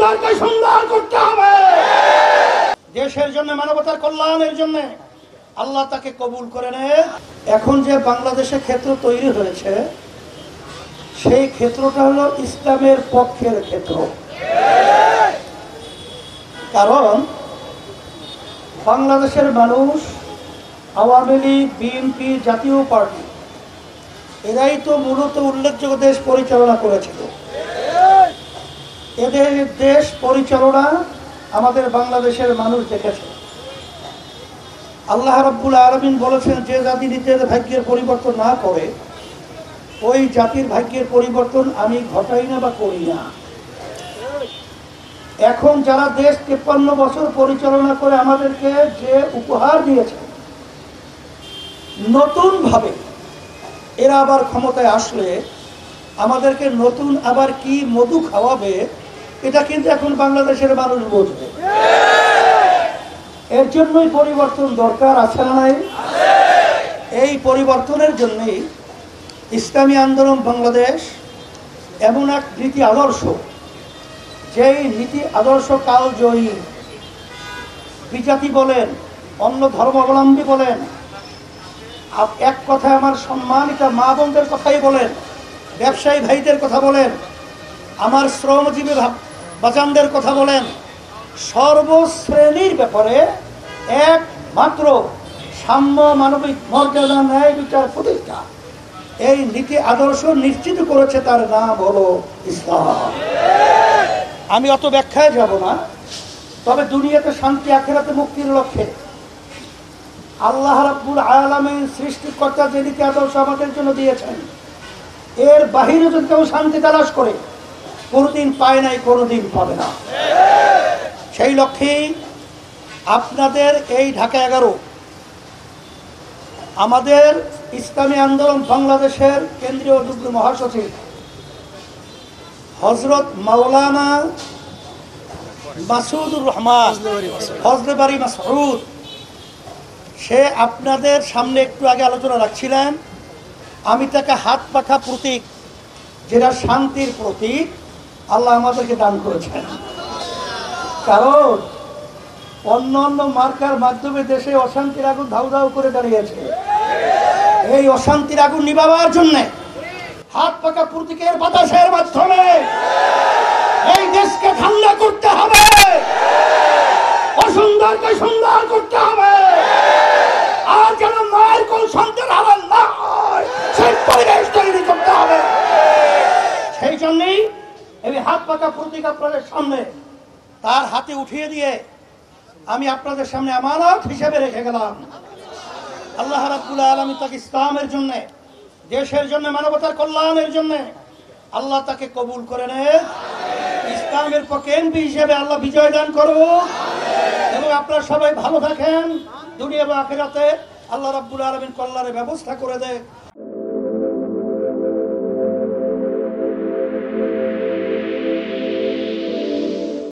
সুন্দরকে সুন্দর করতে হবে। দেশের জন্য, মানবতার কল্যাণের জন্য আল্লাহ তাকে কবুল করে নেয়। এখন যে বাংলাদেশে ক্ষেত্র তৈরি হয়েছে, সেই ক্ষেত্রটা হলো ইসলামের পক্ষের ক্ষেত্র। কারণ বাংলাদেশের মানুষ আওয়ামী লীগ, বিএনপি, জাতীয় পার্টি এরাই তো মূলত উল্লেখযোগ্য দেশ পরিচালনা করেছিল। এদের দেশ পরিচালনা আমাদের বাংলাদেশের মানুষ দেখেছে। আল্লাহ রাব্বুল আলামিন বলেছেন, যে জাতি নিজের ভাগ্যের পরিবর্তন না করে ওই জাতির ভাগ্যের পরিবর্তন আমি ঘটাই না বা করি না। এখন যারা দেশ 53 বছর পরিচালনা করে আমাদেরকে যে উপহার দিয়েছে, নতুন ভাবে এরা আবার ক্ষমতায় আসলে আমাদেরকে নতুন আবার কি মধু খাওয়াবে, এটা কিন্তু এখন বাংলাদেশের মানুষ বুঝবে। এর জন্যই পরিবর্তন দরকার, আছে না নাই? এই পরিবর্তনের জন্যই ইসলামী আন্দোলন বাংলাদেশ এমন এক নীতি আদর্শ, যেই নীতি আদর্শ কালজয়ী। বিজাতি বলেন, অন্য ধর্মাবলম্বী বলেন, এক কথায় আমার সম্মানিত মা বোনদের কথাই বলেন, ব্যবসায়ী ভাইদের কথা বলেন, আমার শ্রমজীবী বাজানদের কথা বলেন, সর্বশ্রেণীর ব্যাপারে একমাত্র সাম্য, মানবিক মর্যাদা, ন্যায় বিচার প্রতিষ্ঠা, এই নীতি আদর্শ নিশ্চিত করেছে। তার নাম হলো ইসলাম। আমি অত ব্যাখ্যায় যাব না, তবে দুনিয়াতে শান্তি, আখিরাতে মুক্তির লক্ষ্যে আল্লাহ রাব্বুল আলামিন সৃষ্টিকর্তা যে নীতি আদর্শ আমাদের জন্য দিয়েছেন, এর বাহিরে যদি কেউ শান্তি তালাশ করে কোনোদিন পায় নাই, কোনোদিন পাবে না। সেই লক্ষ্যেই আপনাদের এই ঢাকা 11 আমাদের ইসলামী আন্দোলন বাংলাদেশের কেন্দ্রীয় যুগ্ম মহাসচিব হযরত মাওলানা মাসুদুর রহমান ফজলেবাড়ি মাসউদ, সে আপনাদের সামনে একটু আগে আলোচনা রাখছিলেন। আমি তাকে হাত পাখা প্রতীক, যেটা শান্তির প্রতীক, আল্লাহ আমাদেরকে দান করেছেন। কারণ অন্য অন্য মার্কার মাধ্যমে দেশে অশান্তির আগুন ধাউ ধাউ করে দাঁড়িয়েছে। এই অশান্তির আগুন নিভাবার জন্য হাত পাকা প্রতীকের বাতাসের মাধ্যমে এই দেশকে ঠান্ডা করতে হবে, অসুন্দরকে সুন্দর করতে হবে। আর যেন মায়ের কোন সন্তান হারান না হয়, সেই পরিবেশ তৈরি করতে হবে। সেই জন্যই এই হাত পাকা প্রতীক আপনাদের সামনে, তার হাতে উঠিয়ে দিয়ে আমি আপনাদের সামনে আমানত হিসেবে রেখে গেলাম। আল্লাহ রাব্বুল আলামিন তাকে ইসলামের জন্য, দেশের জন্য, মানবতার কল্যাণের জন্য আল্লাহ তাকে কবুল করে নেয়। ইসলামের পক্ষে এমপি হিসেবে আল্লাহ বিজয় দান করুন এবং আপনারা সবাই ভালো থাকেন। দুনিয়া এবং আখিরাতে আল্লাহ রাব্বুল আলামিন কল্যাণের ব্যবস্থা করে দেয়।